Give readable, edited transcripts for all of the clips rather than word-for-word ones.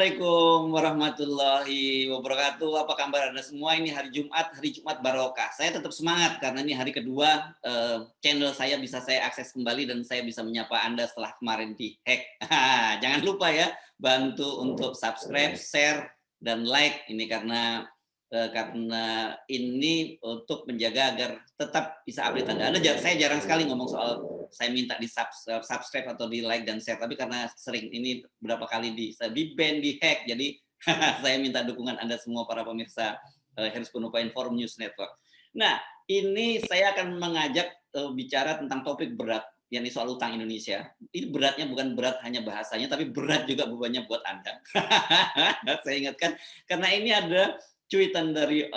Assalamualaikum warahmatullahi wabarakatuh. Apa kabar Anda semua? Ini hari Jumat barokah. Saya tetap semangat karena ini hari kedua channel saya bisa saya akses kembali dan saya bisa menyapa Anda setelah kemarin di-hack. Jangan lupa ya, bantu untuk subscribe, share, dan like. Ini karena ini untuk menjaga agar tetap bisa update Anda. Saya jarang sekali ngomong soal saya minta di subscribe atau di like dan share, tapi karena sering ini beberapa kali di ban, di hack, jadi saya minta dukungan Anda semua para pemirsa Heru Penupa Inform News Network. Nah, ini saya akan mengajak bicara tentang topik berat, yakni soal utang Indonesia. Ini beratnya bukan berat hanya bahasanya, tapi berat juga bebannya buat Anda. Saya ingatkan, karena ini ada cuitan dari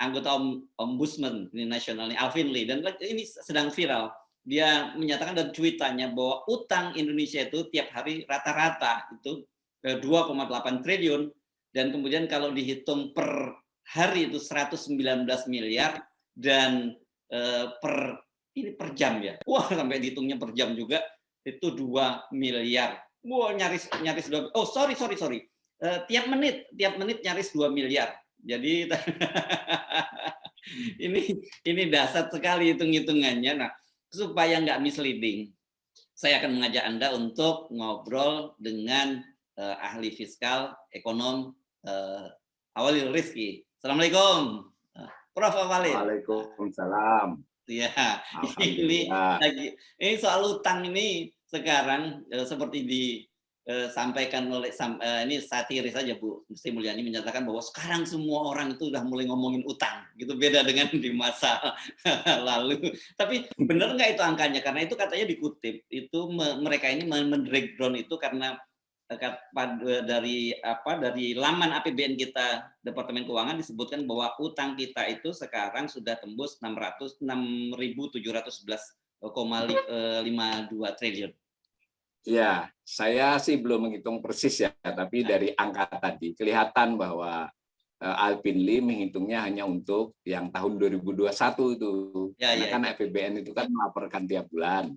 anggota Ombudsman nasional Alvin Lee, dan ini sedang viral. Dia menyatakan dalam cuitannya bahwa utang Indonesia itu tiap hari rata-rata itu 2,8 triliun, dan kemudian kalau dihitung per hari itu 119 miliar, dan per jam ya. Wah, sampai dihitungnya per jam juga itu 2 miliar. Wah, nyaris sorry. Tiap menit nyaris 2 miliar. Jadi ini dasar sekali hitung-hitungannya. Nah, supaya nggak misleading, saya akan mengajak Anda untuk ngobrol dengan ahli fiskal, ekonom Awalil Rizky. Assalamualaikum, Prof. Awalil. Waalaikumsalam. Ya, ini soal utang ini sekarang seperti disampaikan oleh ini satiris saja Bu Sri Mulyani menyatakan bahwa sekarang semua orang itu udah mulai ngomongin utang, gitu, beda dengan di masa lalu. Tapi benar nggak itu angkanya? Karena itu katanya dikutip itu mereka ini men-breakdown itu karena dari laman APBN kita Departemen Keuangan disebutkan bahwa utang kita itu sekarang sudah tembus 6.711,52 triliun. Ya, saya sih belum menghitung persis ya, tapi dari angka tadi kelihatan bahwa Alvin Lee menghitungnya hanya untuk yang tahun 2021 itu. Karena kan APBN itu kan melaporkan tiap bulan.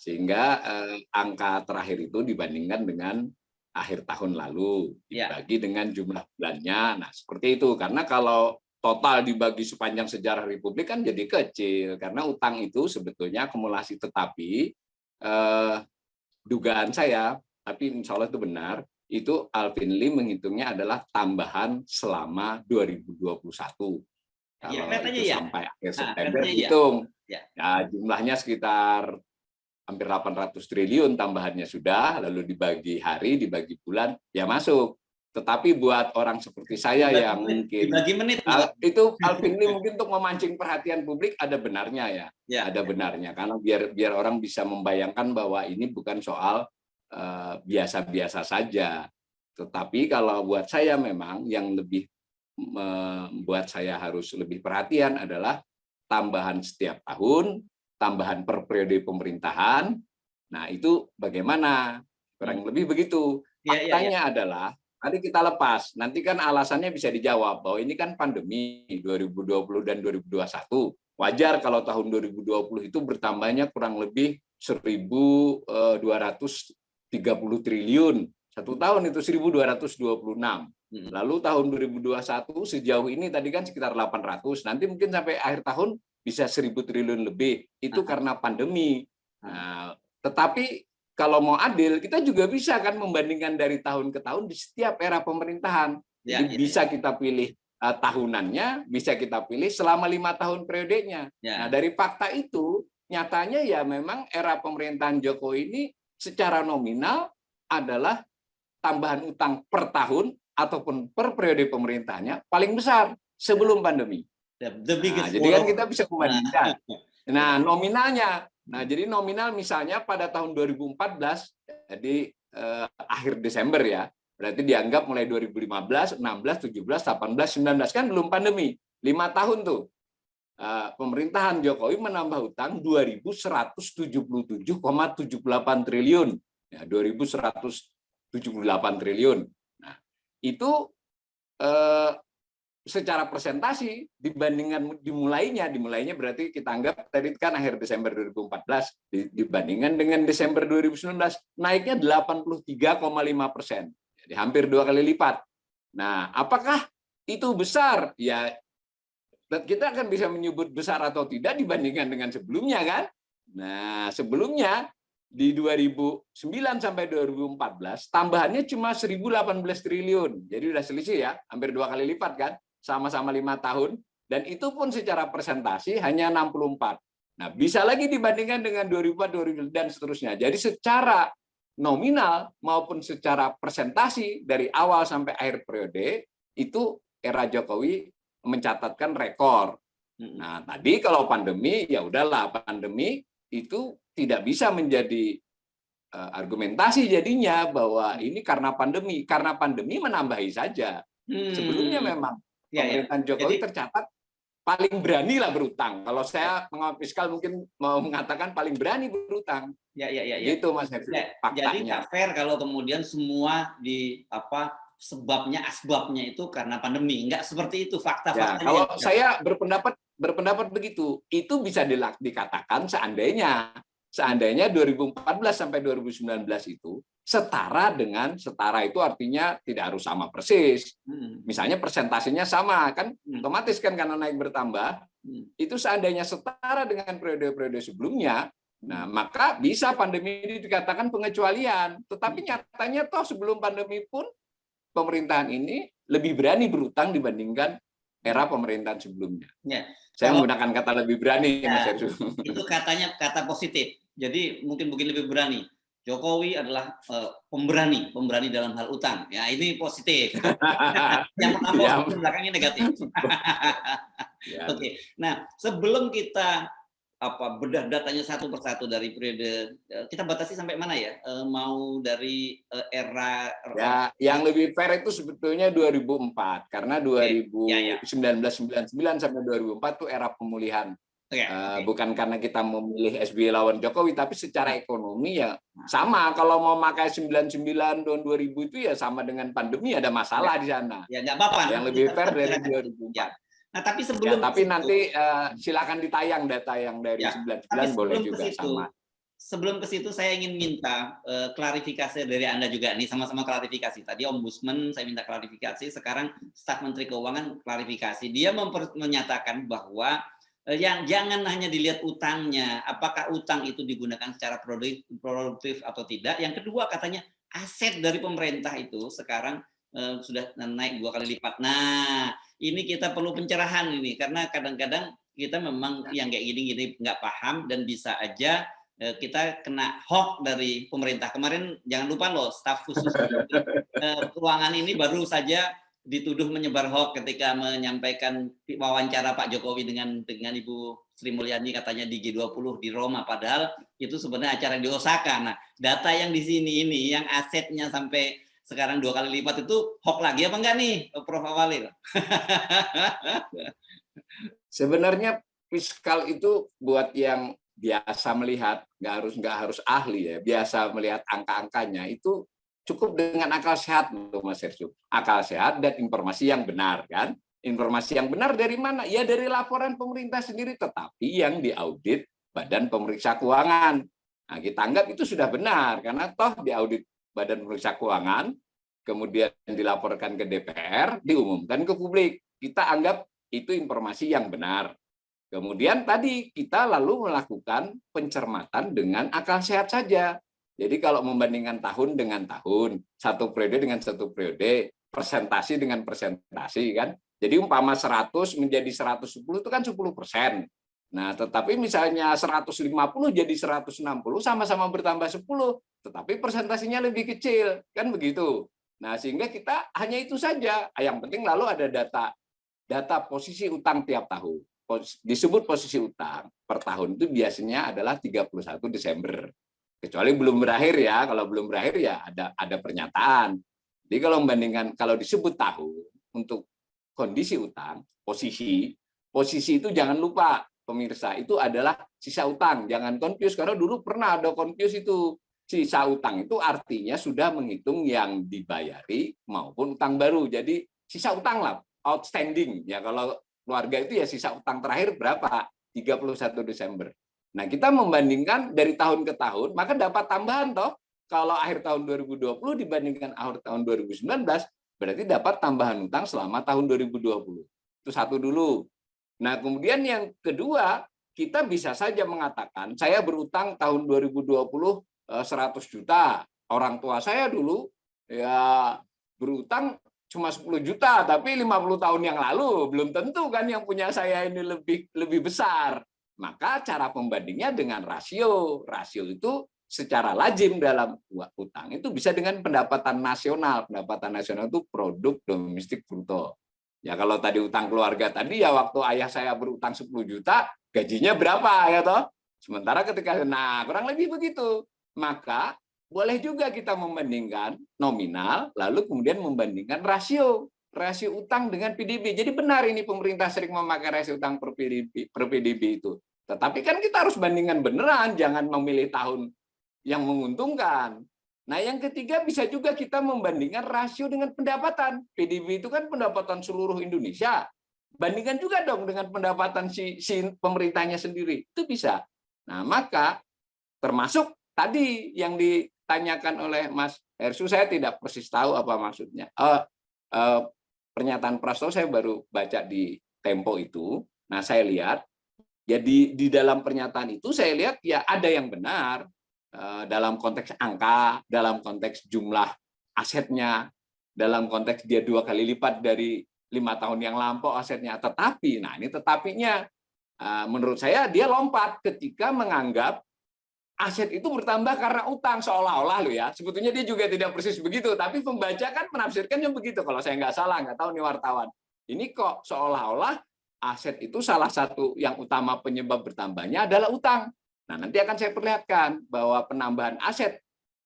Sehingga angka terakhir itu dibandingkan dengan akhir tahun lalu dibagi dengan jumlah bulannya. Nah, seperti itu. Karena kalau total dibagi sepanjang sejarah Republik kan jadi kecil, karena utang itu sebetulnya akumulasi, tetapi dugaan saya, tapi insya Allah itu benar, itu Alvin Lee menghitungnya adalah tambahan selama 2021. Kalau itu sampai akhir September hitung, ya jumlahnya sekitar hampir 800 triliun tambahannya sudah, lalu dibagi hari, dibagi bulan, ya masuk. Tetapi buat orang seperti saya yang mungkin itu Alvin Lee mungkin untuk memancing perhatian publik ada benarnya ya, ada benarnya, karena biar orang bisa membayangkan bahwa ini bukan soal biasa-biasa saja. Tetapi kalau buat saya memang yang lebih membuat saya harus lebih perhatian adalah tambahan setiap tahun, tambahan per periode pemerintahan. Nah, itu bagaimana? Kurang lebih begitu. Faktanya adalah nanti kita lepas, nanti kan alasannya bisa dijawab bahwa ini kan pandemi 2020 dan 2021. Wajar kalau tahun 2020 itu bertambahnya kurang lebih 1.230 triliun. Satu tahun itu 1.226. Lalu tahun 2021 sejauh ini tadi kan sekitar 800. Nanti mungkin sampai akhir tahun bisa 1.000 triliun lebih. Itu karena pandemi. Nah, tetapi kalau mau adil, kita juga bisa kan membandingkan dari tahun ke tahun di setiap era pemerintahan. Jadi bisa kita pilih tahunannya, bisa kita pilih selama 5 tahun periodenya. Nah, dari fakta itu, nyatanya ya memang era pemerintahan Jokowi ini secara nominal adalah tambahan utang per tahun ataupun per periode pemerintahnya paling besar sebelum pandemi. Nah, jadi kan kita bisa membandingkan. Nah, nominalnya. Nah, jadi nominal misalnya pada tahun 2014, jadi akhir Desember ya, berarti dianggap mulai 2015, 16, 17, 18, 19 kan belum pandemi. 5 tahun tuh. Pemerintahan Jokowi menambah utang 2.177,78 triliun. Ya, 2.178 triliun. Nah, itu secara presentasi dibandingkan dimulainya berarti kita anggap tadi kan akhir Desember 2014 dibandingkan dengan Desember 2019 naiknya 83,5%. Jadi hampir 2 kali lipat. Nah, apakah itu besar? Ya, kita akan bisa menyebut besar atau tidak dibandingkan dengan sebelumnya, kan? Nah, sebelumnya di 2009 sampai 2014 tambahannya cuma 1.018 triliun. Jadi udah selisih ya, hampir 2 kali lipat kan, sama-sama 5 tahun, dan itu pun secara presentasi hanya 64. Nah, bisa lagi dibandingkan dengan 2004, 2000 dan seterusnya. Jadi secara nominal maupun secara presentasi dari awal sampai akhir periode itu era Jokowi mencatatkan rekor. Nah, tadi kalau pandemi ya udahlah, pandemi itu tidak bisa menjadi argumentasi jadinya bahwa ini karena pandemi menambahi saja. Sebelumnya memang pemerintahan Jokowi tercatat paling berani lah berutang. Kalau saya pengawal fiskal mungkin mau mengatakan paling berani berutang. Ya. Gitu Mas Herfi, faktanya. Jadi nggak fair kalau kemudian semua sebabnya asbabnya itu karena pandemi. Nggak seperti itu fakta-faktanya. Ya, kalau saya berpendapat begitu, itu bisa dikatakan seandainya 2014 sampai 2019 itu setara itu artinya tidak harus sama persis. Misalnya persentasenya sama kan, otomatis kan karena naik bertambah. Itu seandainya setara dengan periode-periode sebelumnya, nah maka bisa pandemi ini dikatakan pengecualian. Tetapi nyatanya toh sebelum pandemi pun pemerintahan ini lebih berani berutang dibandingkan era pemerintahan sebelumnya. Ya. Saya menggunakan kata lebih berani, Mas Hersu. Itu katanya kata positif. Jadi mungkin lebih berani. Jokowi adalah pemberani dalam hal utang. Ya, ini positif. Yang pertama positif, belakangnya negatif. Oke. Nah, sebelum kita bedah datanya satu persatu dari periode, kita batasi sampai mana ya? Mau dari era ya, yang lebih fair itu sebetulnya 2004 karena 1999 sampai 2004 itu era pemulihan. Bukan karena kita memilih SBY lawan Jokowi, tapi secara ekonomi ya sama. Kalau mau pakai 99 tahun 2000 itu ya sama dengan pandemi, ada masalah di sana. Ya nggak apa-apa. Yang lebih fair dari 2004. Nah, tapi sebelum tapi nanti silakan ditayang data yang dari 99 boleh juga sama. Sebelum ke situ saya ingin minta klarifikasi dari Anda juga nih, sama-sama klarifikasi. Tadi Ombudsman saya minta klarifikasi, sekarang staf Menteri Keuangan klarifikasi. Dia menyatakan bahwa yang jangan hanya dilihat utangnya, apakah utang itu digunakan secara produktif atau tidak. Yang kedua katanya aset dari pemerintah itu sekarang sudah naik 2 kali lipat. Nah, ini kita perlu pencerahan ini karena kadang-kadang kita memang yang kayak gini-gini nggak paham dan bisa aja kita kena hoax dari pemerintah. Kemarin jangan lupa loh, staf khusus keuangan ini baru saja dituduh menyebar hoax ketika menyampaikan wawancara Pak Jokowi dengan Ibu Sri Mulyani katanya di G20 di Roma, padahal itu sebenarnya acara di Osaka. Nah, data yang di sini ini yang asetnya sampai sekarang 2 kali lipat itu hoax lagi apa enggak nih, Prof. Awalil? Sebenarnya fiskal itu buat yang biasa melihat, nggak harus ahli ya, biasa melihat angka-angkanya itu cukup dengan akal sehat loh Mas Hersu. Akal sehat dan informasi yang benar kan. Informasi yang benar dari mana? Ya dari laporan pemerintah sendiri, tetapi yang diaudit Badan Pemeriksa Keuangan. Nah, kita anggap itu sudah benar karena toh diaudit Badan Pemeriksa Keuangan, kemudian dilaporkan ke DPR, diumumkan ke publik. Kita anggap itu informasi yang benar. Kemudian tadi kita lalu melakukan pencermatan dengan akal sehat saja. Jadi kalau membandingkan tahun dengan tahun, satu periode dengan satu periode, presentasi dengan presentasi kan. Jadi umpama 100 menjadi 110 itu kan 10%. Nah, tetapi misalnya 150 jadi 160 sama-sama bertambah 10, tetapi presentasinya lebih kecil, kan begitu. Nah, sehingga kita hanya itu saja. Yang penting lalu ada data posisi utang tiap tahun. Disebut posisi utang per tahun itu biasanya adalah 31 Desember. Kecuali belum berakhir ya, kalau belum berakhir ya ada pernyataan. Jadi kalau membandingkan, kalau disebut tahun untuk kondisi utang, posisi itu jangan lupa pemirsa, itu adalah sisa utang. Jangan confuse, karena dulu pernah ada confuse itu. Sisa utang itu artinya sudah menghitung yang dibayari maupun utang baru. Jadi sisa utang lah, outstanding. Ya kalau keluarga itu ya sisa utang terakhir berapa? 31 Desember. Nah, kita membandingkan dari tahun ke tahun, maka dapat tambahan toh. Kalau akhir tahun 2020 dibandingkan akhir tahun 2019, berarti dapat tambahan utang selama tahun 2020. Itu satu dulu. Nah, kemudian yang kedua, kita bisa saja mengatakan, saya berutang tahun 2020 100 juta. Orang tua saya dulu ya berutang cuma 10 juta, tapi 50 tahun yang lalu belum tentu kan yang punya saya ini lebih besar. Maka cara pembandingnya dengan rasio. Rasio itu secara lazim dalam utang itu bisa dengan pendapatan nasional. Pendapatan nasional itu produk domestik bruto. Ya kalau tadi utang keluarga tadi ya waktu ayah saya berutang 10 juta, gajinya berapa ya toh? Sementara ketika kurang lebih begitu. Maka boleh juga kita membandingkan nominal lalu kemudian membandingkan rasio utang dengan PDB. Jadi benar ini pemerintah sering memakai rasio utang per PDB itu. Tetapi kan kita harus bandingkan beneran, jangan memilih tahun yang menguntungkan. Nah, yang ketiga bisa juga kita membandingkan rasio dengan pendapatan. PDB itu kan pendapatan seluruh Indonesia. Bandingkan juga dong dengan pendapatan si pemerintahnya sendiri. Itu bisa. Nah, maka termasuk tadi yang ditanyakan oleh Mas Hersu, saya tidak persis tahu apa maksudnya. Pernyataan Prasto saya baru baca di Tempo itu. Nah, saya lihat ya di dalam pernyataan itu saya lihat ya ada yang benar. Dalam konteks angka, dalam konteks jumlah asetnya, dalam konteks dia 2 kali lipat dari 5 tahun yang lampau asetnya. Tetapi, nah ini tetapinya, menurut saya dia lompat ketika menganggap aset itu bertambah karena utang seolah-olah loh ya. Sebetulnya dia juga tidak persis begitu, tapi pembaca kan menafsirkannya begitu. Kalau saya nggak salah, nggak tahu nih wartawan. Ini kok seolah-olah aset itu salah satu yang utama penyebab bertambahnya adalah utang. Nah, nanti akan saya perlihatkan bahwa penambahan aset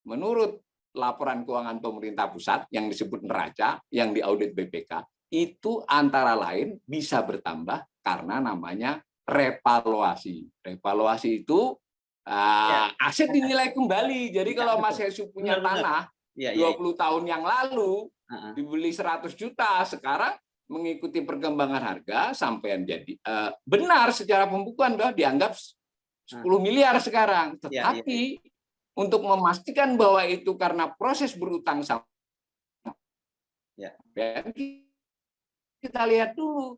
menurut laporan keuangan pemerintah pusat yang disebut neraca, yang diaudit BPK, itu antara lain bisa bertambah karena namanya revaluasi. Revaluasi itu aset dinilai kembali. Jadi kalau Mas Hesu punya tanah 20 tahun yang lalu, dibeli 100 juta, sekarang mengikuti perkembangan harga, sampai jadi benar secara pembukuan dianggap 10 miliar sekarang. Tetapi untuk memastikan bahwa itu karena proses berutang sama kita lihat dulu.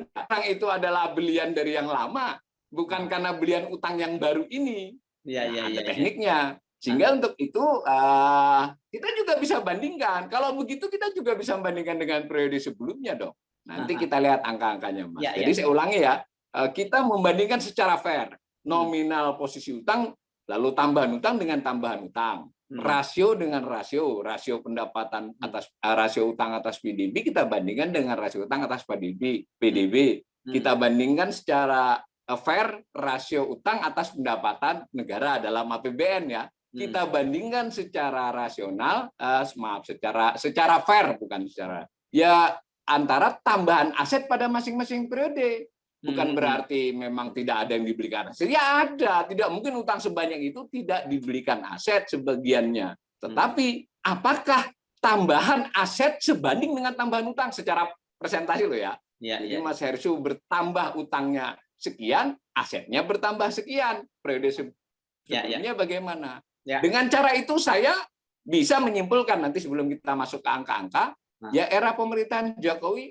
Utang itu adalah belian dari yang lama, bukan karena belian utang yang baru ini. Ada tekniknya. Sehingga untuk itu kita juga bisa bandingkan. Kalau begitu kita juga bisa bandingkan dengan periode sebelumnya dong. Nanti kita lihat angka-angkanya, Mas. Jadi saya ulangi ya, kita membandingkan secara fair. Nominal posisi utang, lalu tambahan utang dengan tambahan utang, rasio dengan rasio pendapatan atas rasio utang atas PDB kita bandingkan dengan rasio utang atas PDB. Kita bandingkan secara fair rasio utang atas pendapatan negara dalam APBN ya. Kita bandingkan secara rasional, secara fair bukan secara ya antara tambahan aset pada masing-masing periode. Bukan berarti memang tidak ada yang dibelikan aset. Ya ada, tidak mungkin utang sebanyak itu tidak dibelikan aset sebagiannya. Tetapi apakah tambahan aset sebanding dengan tambahan utang secara persentase loh ya. Jadi Mas Hersu bertambah utangnya sekian, asetnya bertambah sekian. Periode sebelumnya bagaimana? Dengan cara itu saya bisa menyimpulkan nanti sebelum kita masuk ke angka-angka, ya era pemerintahan Jokowi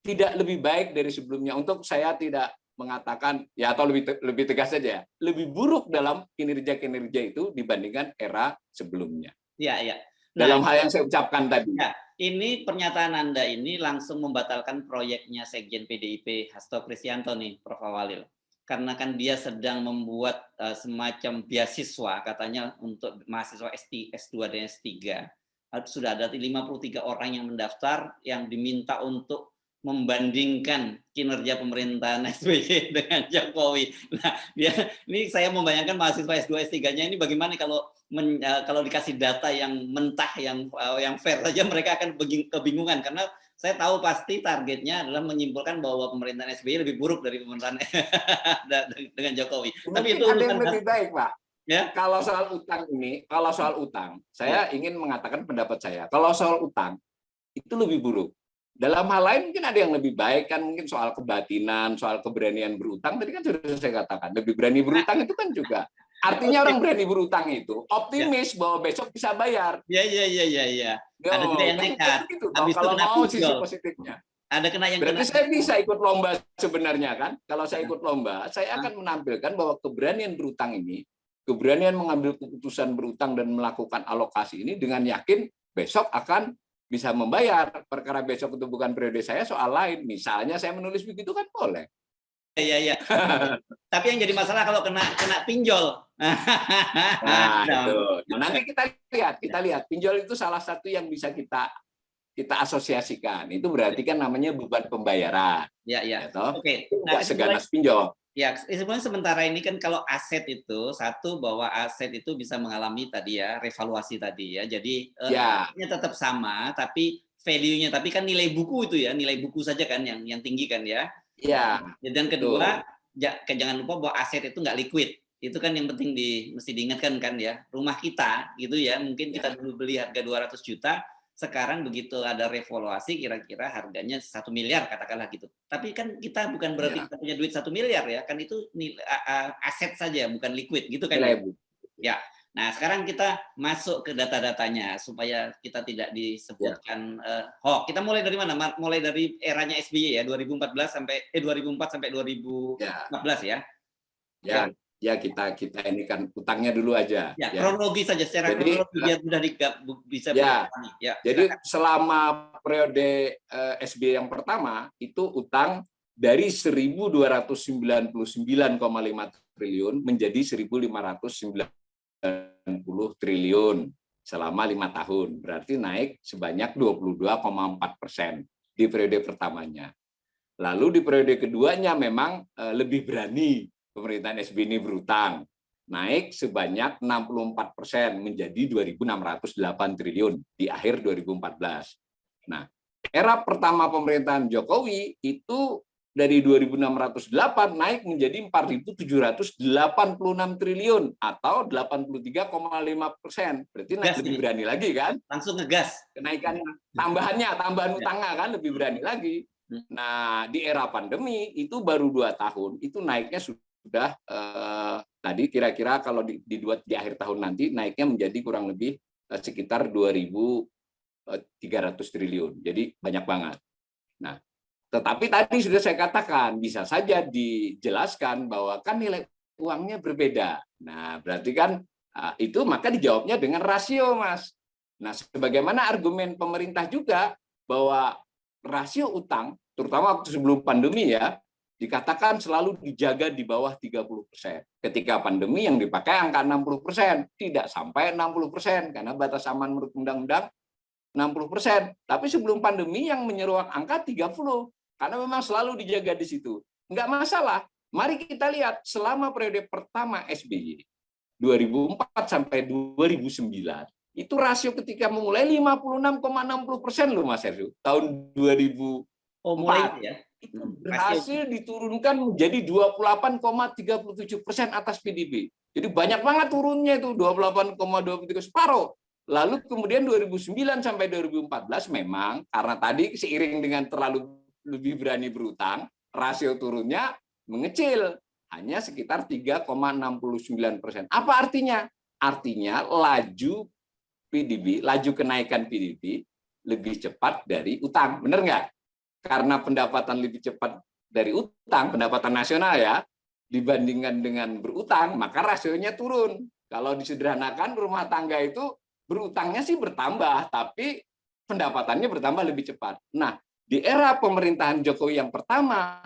tidak lebih baik dari sebelumnya. Untuk saya tidak mengatakan ya atau lebih tegas saja, lebih buruk dalam kinerja itu dibandingkan era sebelumnya. Dalam hal yang saya ucapkan tadi. Ini pernyataan Anda ini langsung membatalkan proyeknya Sekjen PDIP Hasto Kristianto nih, Prof. Awalil. Karena kan dia sedang membuat semacam beasiswa katanya untuk mahasiswa S2 dan S3. Sudah ada 53 orang yang mendaftar yang diminta untuk membandingkan kinerja pemerintahan SBY dengan Jokowi. Nah, ini saya membayangkan mahasiswa S2 S3-nya ini bagaimana kalau dikasih data yang mentah yang fair saja mereka akan kebingungan karena saya tahu pasti targetnya adalah menyimpulkan bahwa pemerintahan SBY lebih buruk dari pemerintahan dengan Jokowi. Mungkin tapi itu ada yang lebih baik, Pak. Ya? Kalau soal utang, saya ingin mengatakan pendapat saya. Kalau soal utang itu lebih buruk. Dalam hal lain mungkin ada yang lebih baik kan, mungkin soal kebatinan, soal keberanian berutang tadi kan sudah saya katakan. Lebih berani berutang itu kan juga Artinya orang berani berutang itu optimis bahwa besok bisa bayar. Iya. Ada juga yang nekat. Gitu, Habis itu kalau kena mau sisi pinjol. positifnya. Ada kena yang Berarti kena. saya bisa ikut lomba sebenarnya kan? Kalau saya ikut lomba, saya akan menampilkan bahwa keberanian berutang ini, keberanian mengambil keputusan berutang dan melakukan alokasi ini dengan yakin besok akan bisa membayar. Perkara besok itu bukan periode saya, soal lain. Misalnya saya menulis begitu kan boleh. Iya. Tapi yang jadi masalah kalau kena pinjol. Nah, itu. Nah, nanti kita lihat. Pinjol itu salah satu yang bisa kita asosiasikan. Itu berarti kan namanya beban pembayaran. Iya. Oke. Nggak seganas pinjol. Ya, sebenarnya sementara ini kan kalau aset itu, satu bahwa aset itu bisa mengalami tadi ya, revaluasi tadi ya. Jadi asetnya tetap sama, tapi value-nya, tapi kan nilai buku itu ya, nilai buku saja kan yang tinggi kan ya. Iya. Dan kedua, jangan lupa bahwa aset itu nggak liquid. Itu kan yang penting mesti diingatkan kan ya. Rumah kita gitu ya, mungkin kita dulu beli harga 200 juta, sekarang begitu ada revaluasi kira-kira harganya 1 miliar katakanlah gitu. Tapi kan kita bukan berarti kita punya duit 1 miliar ya, kan itu aset saja bukan liquid gitu kan. Ya. Nah, sekarang kita masuk ke data-datanya supaya kita tidak disebutkan hoax. Kita mulai dari mana? Mulai dari eranya SBY ya, 2004 sampai 2014 ya. Ya, kita ini kan utangnya dulu aja. Ya, kronologi saja secara kronologi biar mudah bisa dipahami. Ya, jadi selama periode SBY yang pertama itu utang dari 1.299,5 triliun menjadi 1.590 triliun selama 5 tahun. Berarti naik sebanyak 22,4% di periode pertamanya. Lalu di periode keduanya memang lebih berani pemerintahan SBY ini berutang. Naik sebanyak 64% menjadi 2.608 triliun di akhir 2014. Nah, era pertama pemerintahan Jokowi itu dari 2.608 naik menjadi 4.786 triliun atau 83,5%. Berarti naik lebih berani lagi kan? Langsung ngegas. Kenaikan tambahan utangnya kan lebih berani lagi. Nah, di era pandemi itu baru 2 tahun, itu naiknya sudah tadi kira-kira kalau di akhir tahun nanti naiknya menjadi kurang lebih sekitar 2.300 triliun. Jadi banyak banget. Nah, tetapi tadi sudah saya katakan, bisa saja dijelaskan bahwa kan nilai uangnya berbeda. Nah, berarti kan itu maka dijawabnya dengan rasio, Mas. Nah, sebagaimana argumen pemerintah juga bahwa rasio utang, terutama waktu sebelum pandemi ya, dikatakan selalu dijaga di bawah 30%. Ketika pandemi yang dipakai angka 60%, tidak sampai 60% karena batas aman menurut undang-undang 60%. Tapi sebelum pandemi yang menyeruak angka 30%. Karena memang selalu dijaga di situ. Enggak masalah. Mari kita lihat selama periode pertama SBY 2004 sampai 2009 itu rasio ketika memulai 56,60% loh Mas Heru. Tahun 2004 ya. Itu berhasil diturunkan menjadi 28,37% atas PDB. Jadi banyak banget turunnya itu 28,23 separuh. Lalu kemudian 2009 sampai 2014 memang karena tadi seiring dengan terlalu lebih berani berutang, rasio turunnya mengecil, hanya sekitar 3,69%. Apa artinya? Artinya laju PDB, laju kenaikan PDB lebih cepat dari utang. Benar nggak? Karena pendapatan lebih cepat dari utang, pendapatan nasional ya, dibandingkan dengan berutang, maka rasionya turun. Kalau disederhanakan, rumah tangga itu berutangnya sih bertambah, tapi pendapatannya bertambah lebih cepat. Nah, di era pemerintahan Jokowi yang pertama,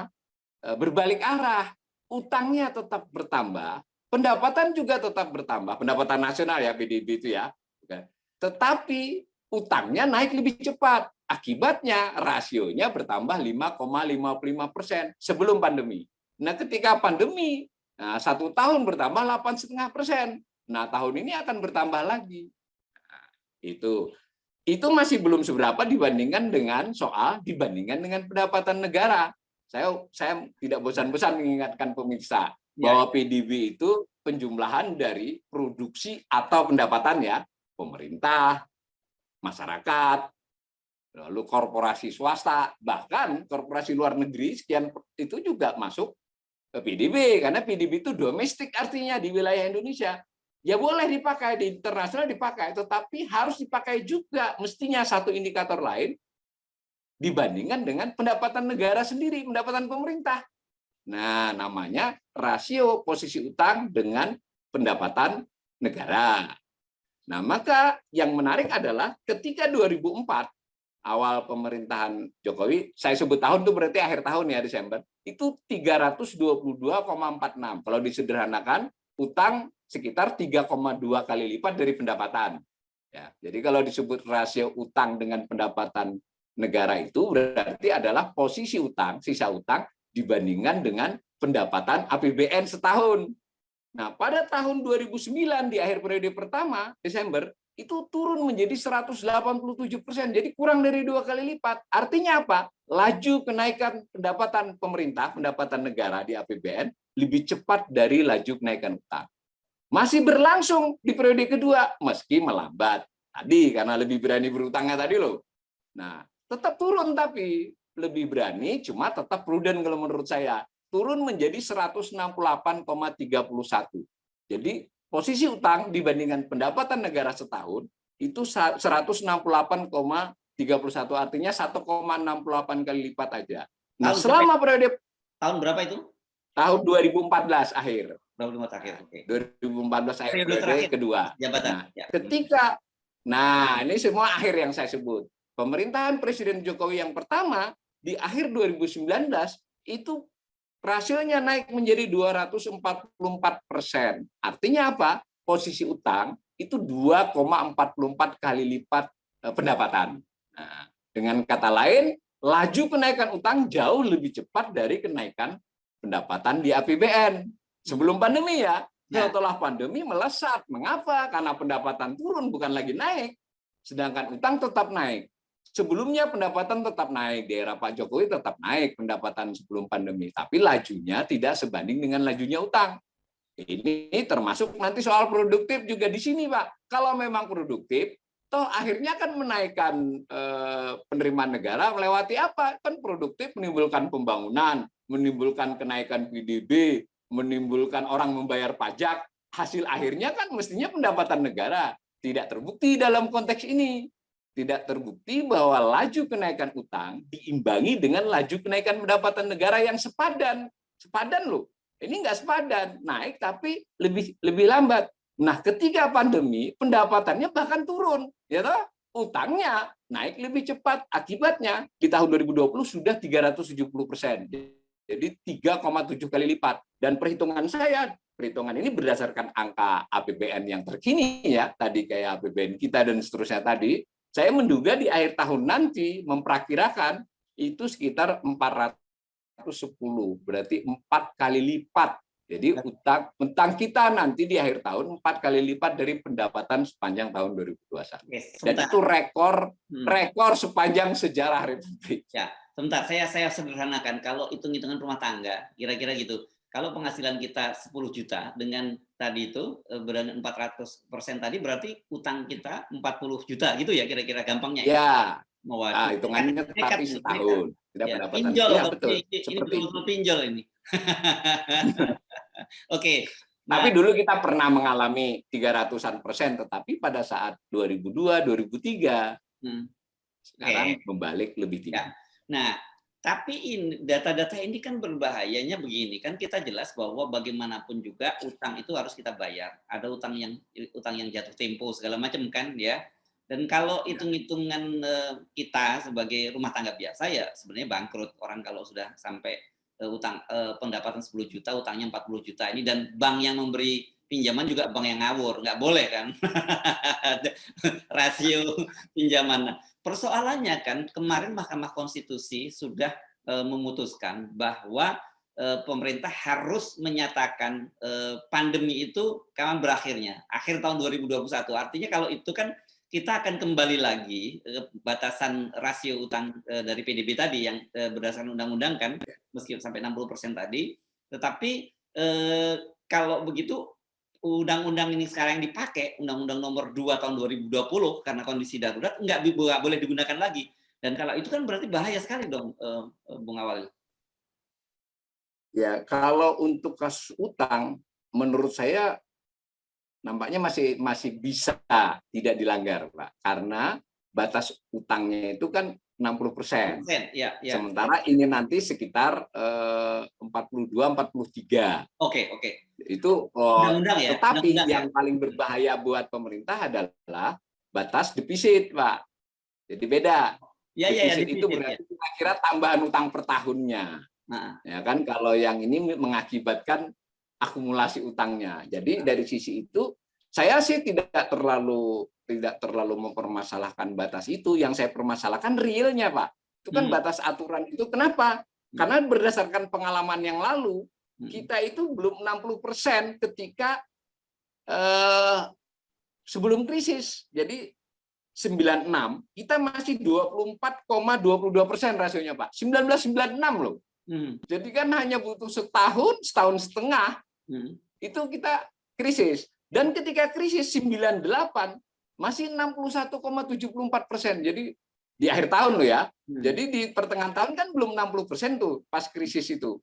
berbalik arah, utangnya tetap bertambah, pendapatan juga tetap bertambah, pendapatan nasional ya, PDB itu ya, tetapi utangnya naik lebih cepat. Akibatnya rasionya bertambah 5,55% sebelum pandemi. Nah, ketika pandemi, 1 tahun bertambah 8,5%. Nah, tahun ini akan bertambah lagi. Nah, itu masih belum seberapa dibandingkan dengan pendapatan negara. Saya tidak bosan-bosan mengingatkan pemirsa bahwa PDB itu penjumlahan dari produksi atau pendapatan ya pemerintah, masyarakat, lalu korporasi swasta, bahkan korporasi luar negeri sekian itu juga masuk PDB, karena PDB itu domestik artinya di wilayah Indonesia. Ya boleh dipakai, di internasional dipakai, tetapi harus dipakai juga mestinya satu indikator lain dibandingkan dengan pendapatan negara sendiri, pendapatan pemerintah. Nah, namanya rasio posisi utang dengan pendapatan negara. Nah, maka yang menarik adalah ketika 2004, awal pemerintahan Jokowi, saya sebut tahun itu berarti akhir tahun ya, Desember, itu 322,46. Kalau disederhanakan, utang sekitar 3,2 kali lipat dari pendapatan. Ya, jadi kalau disebut rasio utang dengan pendapatan negara itu berarti adalah posisi utang, sisa utang dibandingkan dengan pendapatan APBN setahun. Nah, pada tahun 2009 di akhir periode pertama, Desember, itu turun menjadi 187%, jadi kurang dari 2 kali lipat. Artinya apa? Laju kenaikan pendapatan pemerintah, pendapatan negara di APBN lebih cepat dari laju kenaikan utang. Masih berlangsung di periode kedua, meski melambat. Tadi karena lebih berani berutangnya tadi loh. Nah, tetap turun tapi lebih berani, cuma tetap prudent kalau menurut saya. Turun menjadi 168,31. Jadi posisi utang dibandingkan pendapatan negara setahun itu 168,31, artinya 1,68 kali lipat aja. Nah, selama periode tahun berapa itu? Tahun 2014 akhir. 2014 akhir. Oke. 2014 akhir periode kedua. Jabatan. Nah, ini semua akhir yang saya sebut. Pemerintahan Presiden Jokowi yang pertama di akhir 2019 itu rasionya naik menjadi 244%. Artinya apa? Posisi utang itu 2,44 kali lipat pendapatan. Nah, dengan kata lain, laju kenaikan utang jauh lebih cepat dari kenaikan pendapatan di APBN. Sebelum pandemi ya, setelah pandemi melesat. Mengapa? Karena pendapatan turun, bukan lagi naik. Sedangkan utang tetap naik. Sebelumnya pendapatan tetap naik, di era Pak Jokowi tetap naik pendapatan sebelum pandemi, tapi lajunya tidak sebanding dengan lajunya utang. Ini termasuk nanti soal produktif juga di sini, Pak. Kalau memang produktif, toh akhirnya kan menaikkan penerimaan negara melewati apa? Kan produktif menimbulkan pembangunan, menimbulkan kenaikan PDB, menimbulkan orang membayar pajak. Hasil akhirnya kan mestinya pendapatan negara. Tidak terbukti dalam konteks ini. Tidak terbukti bahwa laju kenaikan utang diimbangi dengan laju kenaikan pendapatan negara yang sepadan. Sepadan loh. Ini nggak sepadan, naik tapi lebih lambat. Nah, ketika pandemi pendapatannya bahkan turun, ya toh? Utangnya naik lebih cepat. Akibatnya di tahun 2020 sudah 370%. Jadi 3,7 kali lipat. Dan perhitungan ini berdasarkan angka APBN yang terkini ya, tadi kayak APBN kita dan seterusnya tadi. Saya menduga di akhir tahun nanti memperkirakan itu sekitar 410, berarti 4 kali lipat. Jadi utang kita nanti di akhir tahun 4 kali lipat dari pendapatan sepanjang tahun 2021. Dan itu rekor sepanjang sejarah Republik. Ya, sebentar, saya sederhanakan. Kalau hitung-hitungan rumah tangga, kira-kira gitu. Kalau penghasilan kita 10 juta dengan tadi itu berani 400% tadi, berarti utang kita 40 juta gitu ya kira-kira gampangnya ya. Nah, hitungannya tapi setahun. Tidak pendapatan. Pinjol, ya, betul. Ini betul pinjol ini. Oke. Nah, tapi dulu kita pernah mengalami 300-an%, tetapi pada saat 2002, 2003 sekarang membalik lebih tinggi. Ya. Nah, tapi data-data ini kan berbahayanya begini, kan kita jelas bahwa bagaimanapun juga utang itu harus kita bayar. Ada utang yang jatuh tempo segala macam kan ya. Dan kalau hitung-hitungan kita sebagai rumah tangga biasa ya sebenarnya bangkrut orang kalau sudah sampai utang pendapatan 10 juta, utangnya 40 juta ini, dan bank yang memberi pinjaman juga bank yang ngawur, nggak boleh kan. Rasio pinjaman. Persoalannya kan kemarin Mahkamah Konstitusi sudah memutuskan bahwa pemerintah harus menyatakan pandemi itu kapan berakhirnya, akhir tahun 2021. Artinya kalau itu kan kita akan kembali lagi batasan rasio utang dari PDB tadi yang berdasarkan undang-undang kan, meskipun sampai 60% tadi. Tetapi kalau begitu undang-undang ini sekarang yang dipakai, Undang-Undang Nomor 2 Tahun 2020 karena kondisi darurat nggak boleh digunakan lagi. Dan kalau itu kan berarti bahaya sekali dong, Bung Awal. Ya, kalau untuk kasus utang, menurut saya nampaknya masih bisa tidak dilanggar, Pak. Karena batas utangnya itu kan 60%. Ya, ya. Sementara ini nanti sekitar 42-43. Oke. Itu Undang-undang ya. tetapi Undang-undang yang paling berbahaya buat pemerintah adalah batas defisit, Pak. Jadi beda. Ya, Defisit defisit itu berarti kira-kira tambahan utang per tahunnya. Ya kan, kalau yang ini mengakibatkan akumulasi utangnya. Jadi dari sisi itu saya sih tidak terlalu mempermasalahkan batas itu. Yang saya permasalahkan realnya, Pak. Itu kan batas aturan itu. Kenapa? Karena berdasarkan pengalaman yang lalu, kita itu belum 60% ketika sebelum krisis. Jadi 96 kita masih 24,22% rasionya, Pak. 1996 loh. Jadi kan hanya butuh setahun setengah itu kita krisis. Dan ketika krisis 98 masih 61,74%. Jadi di akhir tahun loh ya. Jadi di pertengahan tahun kan belum 60% tuh pas krisis itu.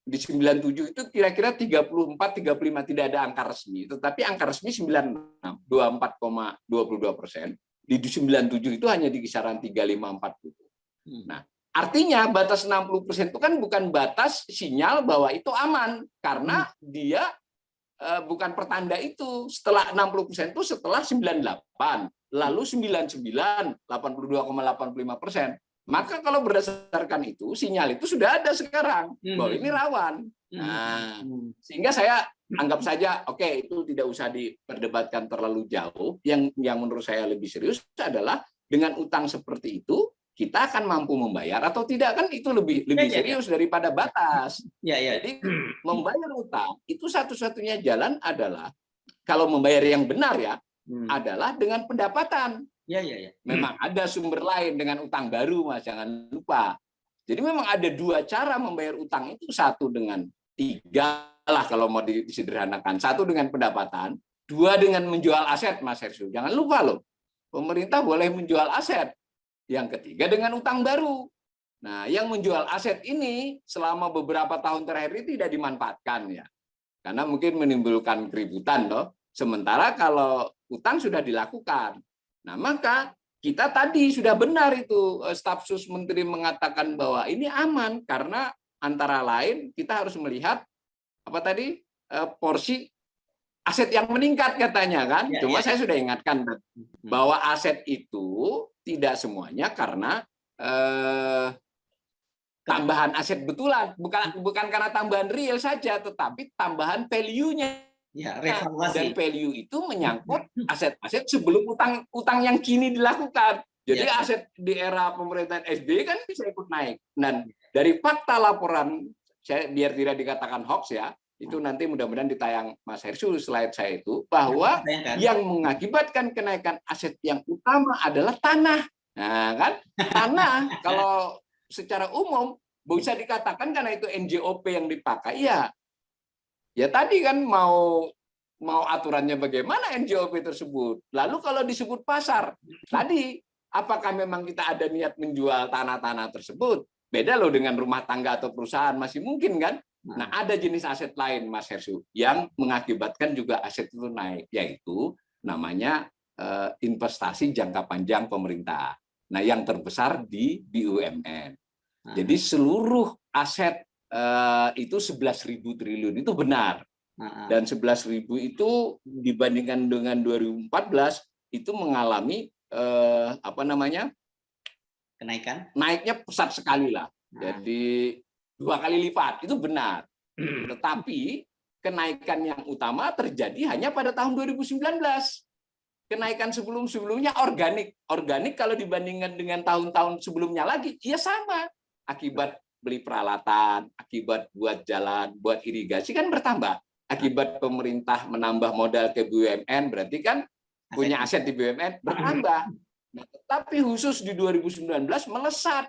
Di 97 itu kira-kira 34-35 tidak ada angka resmi. Tetapi angka resmi 96, 24,22%. Di 97 itu hanya di kisaran 35-40. Nah, artinya batas 60% itu kan bukan batas sinyal bahwa itu aman, karena dia bukan pertanda itu. Setelah 60% itu setelah 98, lalu 99, 82,85%. Maka kalau berdasarkan itu, sinyal itu sudah ada sekarang bahwa ini rawan. Nah, sehingga saya anggap saja oke, itu tidak usah diperdebatkan terlalu jauh. Yang menurut saya lebih serius adalah dengan utang seperti itu kita akan mampu membayar atau tidak, kan itu lebih serius daripada batas. Jadi membayar utang itu satu-satunya jalan adalah, kalau membayar yang benar ya, adalah dengan pendapatan. Memang ada sumber lain dengan utang baru, Mas, jangan lupa. Jadi memang ada dua cara membayar utang itu, satu dengan tiga lah kalau mau disederhanakan. Satu dengan pendapatan, dua dengan menjual aset, Mas Hersu. Jangan lupa loh, pemerintah boleh menjual aset. Yang ketiga dengan utang baru. Nah, yang menjual aset ini selama beberapa tahun terakhir ini tidak dimanfaatkan ya. Karena mungkin menimbulkan keributan loh. Sementara kalau utang sudah dilakukan. Nah, maka kita tadi sudah benar itu, staf sus menteri mengatakan bahwa ini aman karena antara lain kita harus melihat apa tadi, porsi aset yang meningkat katanya kan. Cuma saya sudah ingatkan bahwa aset itu tidak semuanya karena tambahan aset betulan, bukan karena tambahan real saja, tetapi tambahan value-nya. Dan value itu menyangkut aset-aset sebelum utang yang kini dilakukan. Jadi aset di era pemerintahan SBY kan bisa ikut naik. Dan dari fakta laporan, biar tidak dikatakan hoax ya, itu nanti mudah-mudahan ditayang Mas Hersu slide saya itu, bahwa yang mengakibatkan kenaikan aset yang utama adalah tanah. Nah kan, tanah kalau secara umum bisa dikatakan karena itu NJOP yang dipakai ya tadi kan mau aturannya bagaimana NJOP tersebut. Lalu kalau disebut pasar, tadi apakah memang kita ada niat menjual tanah-tanah tersebut? Beda loh dengan rumah tangga atau perusahaan, masih mungkin kan? Nah, ada jenis aset lain, Mas Hersu, yang mengakibatkan juga aset itu naik, yaitu namanya investasi jangka panjang pemerintah. Nah, yang terbesar di BUMN. Jadi seluruh aset itu 11.000 triliun itu benar. Dan 11.000 itu dibandingkan dengan 2014 itu mengalami naiknya pesat sekali lah. Jadi 2 kali lipat, itu benar. Tetapi kenaikan yang utama terjadi hanya pada tahun 2019. Kenaikan sebelum-sebelumnya organik. Organik kalau dibandingkan dengan tahun-tahun sebelumnya lagi, ya sama. Akibat beli peralatan, akibat buat jalan, buat irigasi kan bertambah. Akibat pemerintah menambah modal ke BUMN, berarti kan punya aset di BUMN bertambah. Nah, tetapi khusus di 2019 melesat.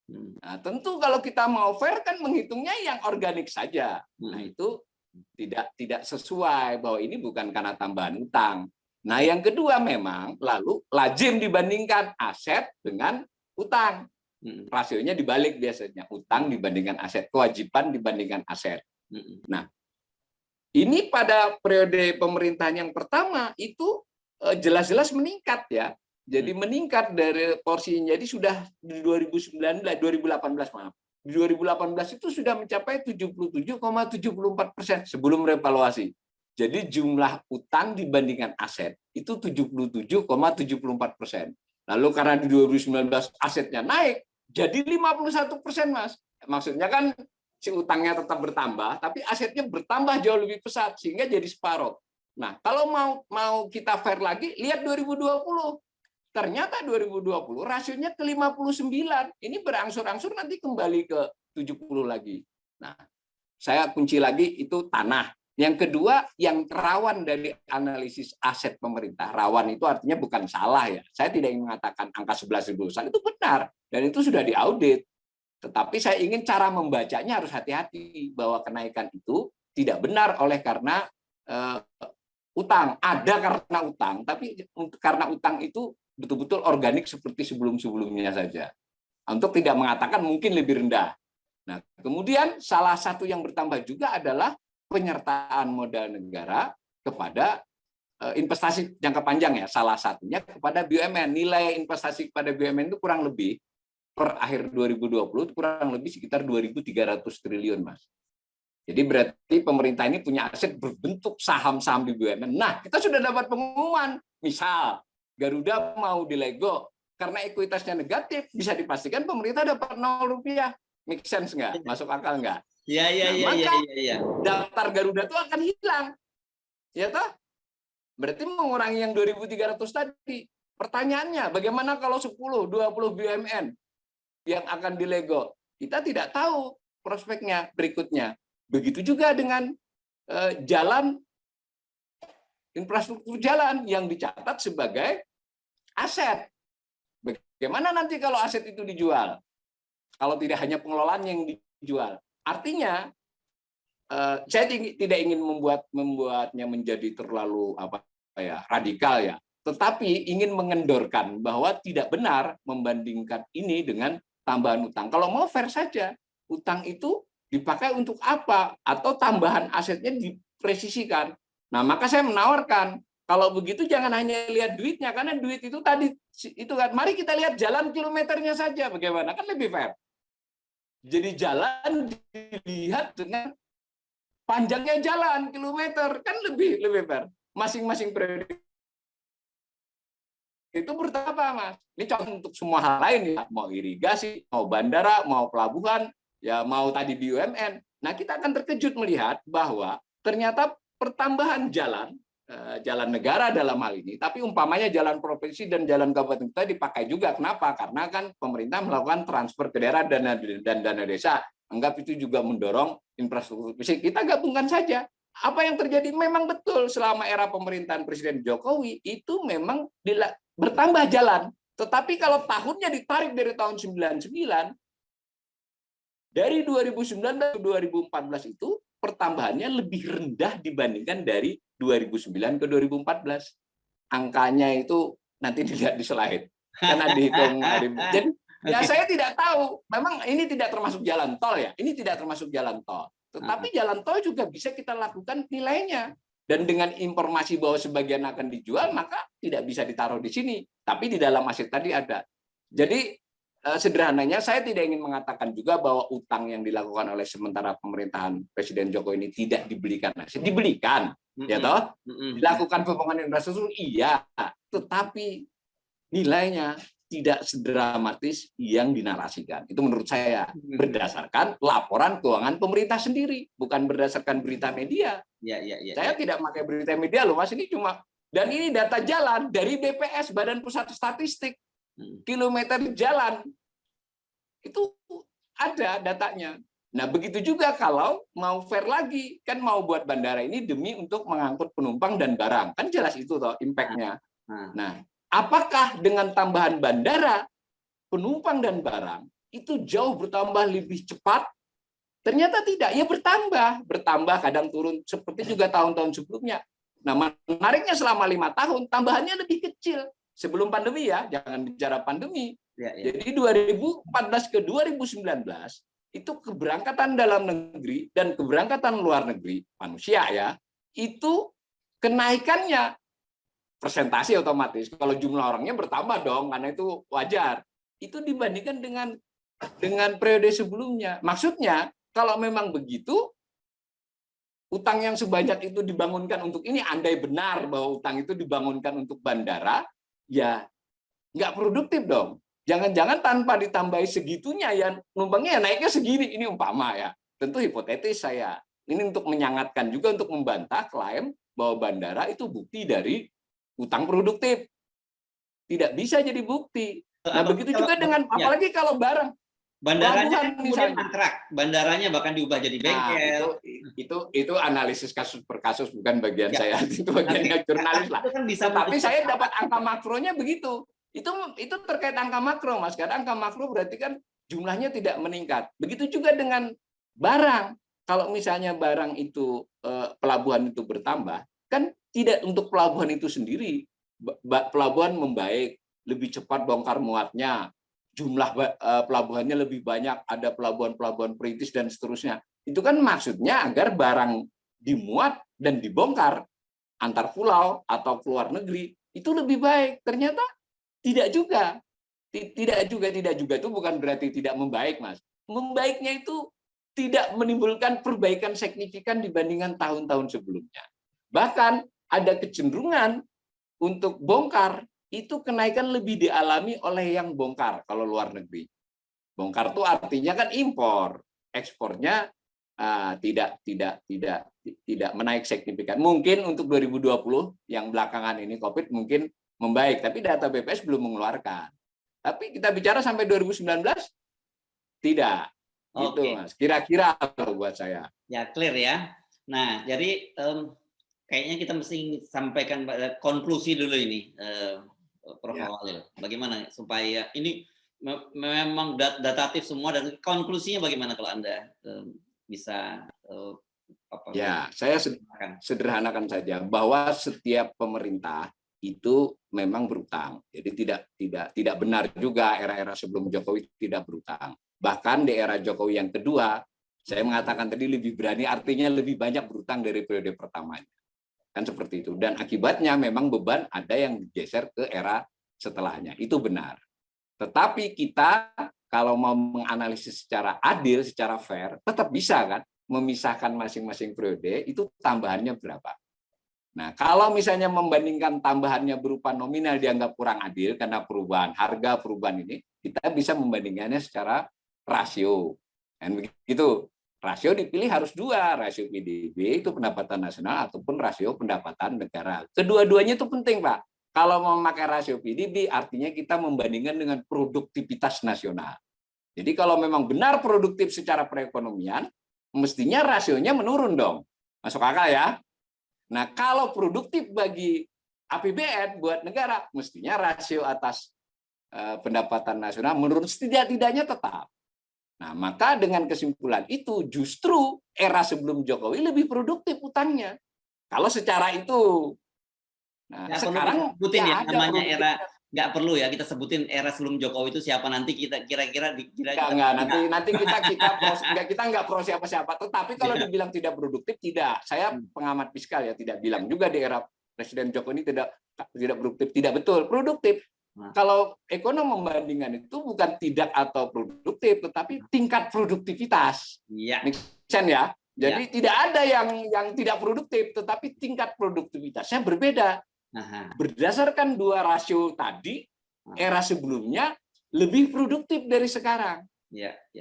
Nah, tentu kalau kita mau fair kan menghitungnya yang organik saja. Nah, itu tidak sesuai, bahwa ini bukan karena tambahan utang. Nah, yang kedua memang lalu lazim dibandingkan aset dengan utang. Rasionya dibalik biasanya, utang dibandingkan aset, kewajiban dibandingkan aset. Nah, ini pada periode pemerintahan yang pertama itu jelas-jelas meningkat ya. Jadi meningkat dari porsinya. Jadi sudah di 2018 maaf. Di 2018 itu sudah mencapai 77,74% sebelum revaluasi. Jadi jumlah utang dibandingkan aset itu 77,74%. Lalu karena di 2019 asetnya naik, jadi 51%, Mas. Maksudnya kan si utangnya tetap bertambah, tapi asetnya bertambah jauh lebih pesat, sehingga jadi separuh. Nah, kalau mau kita fair lagi, lihat 2020. Ternyata 2020 rasionya ke 59. Ini berangsur-angsur nanti kembali ke 70 lagi. Nah, saya kunci lagi itu tanah. Yang kedua, yang rawan dari analisis aset pemerintah. Rawan itu artinya bukan salah ya. Saya tidak ingin mengatakan angka 11.000 itu benar. Dan itu sudah diaudit. Tetapi saya ingin cara membacanya harus hati-hati. Bahwa kenaikan itu tidak benar oleh karena utang. Ada karena utang, tapi karena utang itu betul-betul organik seperti sebelum-sebelumnya saja. Untuk tidak mengatakan mungkin lebih rendah. Nah, kemudian salah satu yang bertambah juga adalah penyertaan modal negara kepada investasi jangka panjang ya. Salah satunya kepada BUMN. Nilai investasi kepada BUMN itu kurang lebih per akhir 2020 itu kurang lebih sekitar 2.300 triliun, Mas. Jadi berarti pemerintah ini punya aset berbentuk saham-saham di BUMN. Nah, kita sudah dapat pengumuman. Misal Garuda mau dilego karena ekuitasnya negatif, bisa dipastikan pemerintah dapat 0 rupiah. Make sense nggak? Masuk akal nggak? Maka daftar Garuda itu akan hilang. Ya toh? Berarti mengurangi yang 2.300 tadi. Pertanyaannya, bagaimana kalau 10, 20 BUMN yang akan dilego? Kita tidak tahu prospeknya berikutnya. Begitu juga dengan jalan, infrastruktur jalan yang dicatat sebagai aset. Bagaimana nanti kalau aset itu dijual? Kalau tidak hanya pengelolaan yang dijual. Artinya, saya tidak ingin membuatnya menjadi terlalu radikal ya. Tetapi ingin mengendorkan bahwa tidak benar membandingkan ini dengan tambahan utang. Kalau mau fair saja, utang itu dipakai untuk apa? Atau tambahan asetnya dipresisikan. Nah, maka saya menawarkan, kalau begitu jangan hanya lihat duitnya, karena duit itu tadi itu kan. Mari kita lihat jalan kilometernya saja bagaimana, kan lebih fair. Jadi jalan dilihat dengan panjangnya jalan kilometer, kan lebih fair. Masing-masing periode itu bertapa, Mas. Ini contoh untuk semua hal lain ya, mau irigasi, mau bandara, mau pelabuhan, ya mau tadi BUMN. Nah, kita akan terkejut melihat bahwa ternyata pertambahan jalan negara dalam hal ini, tapi umpamanya jalan provinsi dan jalan kabupaten kita dipakai juga. Kenapa? Karena kan pemerintah melakukan transfer ke daerah dan dana desa. Anggap itu juga mendorong infrastruktur fisik. Kita gabungkan saja. Apa yang terjadi memang betul selama era pemerintahan Presiden Jokowi itu memang bertambah jalan. Tetapi kalau tahunnya ditarik dari tahun 99, dari 2009 ke 2014 itu pertambahannya lebih rendah dibandingkan dari 2009 ke 2014. Angkanya itu nanti dilihat di slide. Karena dihitung. Jadi ya saya tidak tahu. Memang ini tidak termasuk jalan tol ya. Ini tidak termasuk jalan tol. Tetapi jalan tol juga bisa kita lakukan nilainya. Dan dengan informasi bahwa sebagian akan dijual, maka tidak bisa ditaruh di sini. Tapi di dalam aset tadi ada. Jadi sederhananya saya tidak ingin mengatakan juga bahwa utang yang dilakukan oleh sementara pemerintahan Presiden Jokowi ini tidak dibelikan aset. Dibelikan, ya toh? Dilakukan pembangunan infrastruktur, iya. Tetapi nilainya tidak sedramatis yang dinarasikan. Itu menurut saya berdasarkan laporan keuangan pemerintah sendiri, bukan berdasarkan berita media. Saya tidak pakai berita media loh, Mas. Ini cuma, dan ini data jalan dari BPS, Badan Pusat Statistik. Kilometer jalan itu ada datanya. Nah, begitu juga kalau mau fair lagi, kan mau buat bandara ini demi untuk mengangkut penumpang dan barang. Kan jelas itu toh impact-nya. Nah, apakah dengan tambahan bandara, penumpang dan barang itu jauh bertambah lebih cepat? Ternyata tidak. Ya bertambah kadang turun seperti juga tahun-tahun sebelumnya. Nah, menariknya selama 5 tahun tambahannya lebih kecil. Sebelum pandemi ya, jangan bicara pandemi. Jadi 2014 ke 2019 itu keberangkatan dalam negeri dan keberangkatan luar negeri manusia ya, itu kenaikannya persentase otomatis. Kalau jumlah orangnya bertambah dong, karena itu wajar. Itu dibandingkan dengan periode sebelumnya. Maksudnya, kalau memang begitu, utang yang sebanyak itu dibangunkan untuk ini, andai benar bahwa utang itu dibangunkan untuk bandara, ya nggak produktif dong. Jangan-jangan tanpa ditambahi segitunya, ya numpangnya ya naiknya segini, ini umpama ya. Tentu hipotetis saya. Ini untuk menyangatkan juga, untuk membantah klaim bahwa bandara itu bukti dari utang produktif. Tidak bisa jadi bukti. Nah, begitu juga dengan, apalagi kalau barang. Bandaranya kemudian mangkrak, bandaranya bahkan diubah jadi bengkel. Nah, itu analisis kasus per kasus, bukan bagian saya. Itu bagiannya jurnalis lah. Kan bisa, tapi saya dapat angka makronya begitu. Itu terkait angka makro, Mas. Karena angka makro berarti kan jumlahnya tidak meningkat. Begitu juga dengan barang. Kalau misalnya barang itu, pelabuhan itu bertambah, kan tidak untuk pelabuhan itu sendiri. Pelabuhan membaik, lebih cepat bongkar muatnya, jumlah pelabuhannya lebih banyak, ada pelabuhan-pelabuhan perintis dan seterusnya. Itu kan maksudnya agar barang dimuat dan dibongkar antar pulau atau keluar negeri itu lebih baik. Ternyata tidak juga. Tidak juga itu bukan berarti tidak membaik, Mas. Membaiknya itu tidak menimbulkan perbaikan signifikan dibandingkan tahun-tahun sebelumnya. Bahkan ada kecenderungan untuk bongkar, itu kenaikan lebih dialami oleh yang bongkar kalau luar negeri. Bongkar itu artinya kan impor, ekspornya tidak menaik signifikan. Mungkin untuk 2020 yang belakangan ini COVID mungkin membaik, tapi data BPS belum mengeluarkan. Tapi kita bicara sampai 2019 tidak. Gitu, Mas. Kira-kira kalau buat saya. Ya, clear ya. Nah, jadi kayaknya kita mesti sampaikan konklusi dulu ini, Prof. Awalil. Bagaimana supaya ini memang datatif semua, dan konklusinya bagaimana kalau Anda bisa saya sederhanakan saja bahwa setiap pemerintah itu memang berutang. Jadi tidak benar juga era-era sebelum Jokowi tidak berutang. Bahkan di era Jokowi yang kedua, saya mengatakan tadi lebih berani, artinya lebih banyak berutang dari periode pertamanya. Kan seperti itu. Dan akibatnya memang beban ada yang digeser ke era setelahnya. Itu benar. Tetapi kita kalau mau menganalisis secara adil, secara fair, tetap bisa kan memisahkan masing-masing periode, itu tambahannya berapa. Nah, kalau misalnya membandingkan tambahannya berupa nominal dianggap kurang adil karena perubahan harga, perubahan ini, kita bisa membandingkannya secara rasio. Dan begitu. Rasio dipilih harus dua, rasio PDB itu pendapatan nasional ataupun rasio pendapatan negara. Kedua-duanya itu penting, Pak. Kalau memakai rasio PDB artinya kita membandingkan dengan produktivitas nasional. Jadi kalau memang benar produktif secara perekonomian, mestinya rasionya menurun dong. Masuk akal ya? Nah, kalau produktif bagi APBN buat negara, mestinya rasio atas pendapatan nasional menurun, setidak-tidaknya tetap. Nah, maka dengan kesimpulan itu justru era sebelum Jokowi lebih produktif utangnya. Kalau secara itu. Nah, sekarang sebutin ya namanya era, nggak perlu ya kita sebutin era sebelum Jokowi itu siapa, nanti kita kira-kira nanti kita nggak pro siapa-siapa. Tetapi kalau dibilang tidak produktif, tidak. Saya pengamat fiskal ya, tidak bilang juga di era Presiden Jokowi ini tidak produktif, tidak betul, produktif. Kalau ekonom membandingkan itu bukan tidak atau produktif, tetapi tingkat produktivitas. Iya. Ya. Jadi tidak ada yang tidak produktif, tetapi tingkat produktivitasnya berbeda. Berdasarkan dua rasio tadi, era sebelumnya lebih produktif dari sekarang.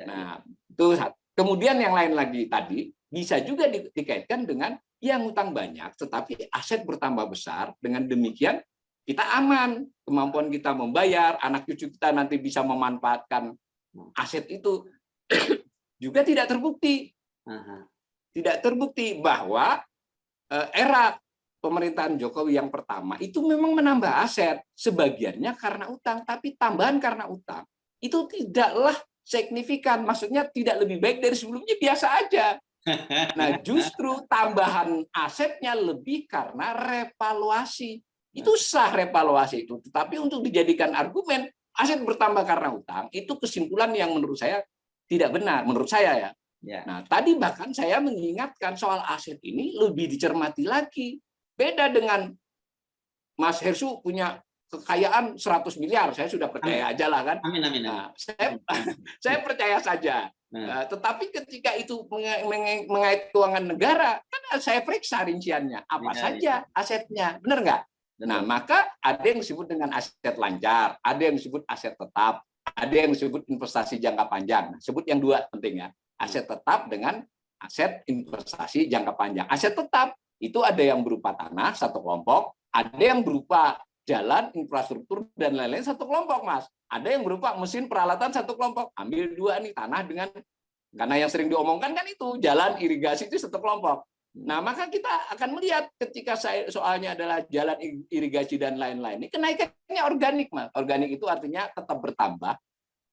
Nah, itu. Kemudian yang lain lagi tadi bisa juga dikaitkan dengan yang utang banyak, tetapi aset bertambah besar. Dengan demikian kita aman, kemampuan kita membayar, anak cucu kita nanti bisa memanfaatkan aset itu juga tidak terbukti. Tidak terbukti bahwa era pemerintahan Jokowi yang pertama itu memang menambah aset, sebagiannya karena utang, tapi tambahan karena utang itu tidaklah signifikan, maksudnya tidak lebih baik dari sebelumnya, biasa aja. Nah, justru tambahan asetnya lebih karena revaluasi. Itu sah revaluasi itu, tetapi untuk dijadikan argumen aset bertambah karena utang, itu kesimpulan yang menurut saya tidak benar, menurut saya ya. Nah, tadi bahkan saya mengingatkan soal aset ini lebih dicermati lagi. Beda dengan Mas Hersu punya kekayaan 100 miliar, saya sudah percaya aja lah kan. Amin. Nah, saya percaya saja. Tetapi ketika itu mengait keuangan negara, kan saya periksa rinciannya apa saja asetnya, benar nggak? Nah, maka ada yang disebut dengan aset lancar, ada yang disebut aset tetap, ada yang disebut investasi jangka panjang. Nah, sebut yang dua penting ya, aset tetap dengan aset investasi jangka panjang. Aset tetap itu ada yang berupa tanah satu kelompok, ada yang berupa jalan, infrastruktur, dan lain-lain satu kelompok, Mas. Ada yang berupa mesin peralatan satu kelompok. Ambil dua nih, tanah dengan, karena yang sering diomongkan kan itu, jalan, irigasi itu satu kelompok. Nah, maka kita akan melihat ketika soalnya adalah jalan, irigasi, dan lain-lain. Ini kenaikannya organik, Mas. Organik itu artinya tetap bertambah,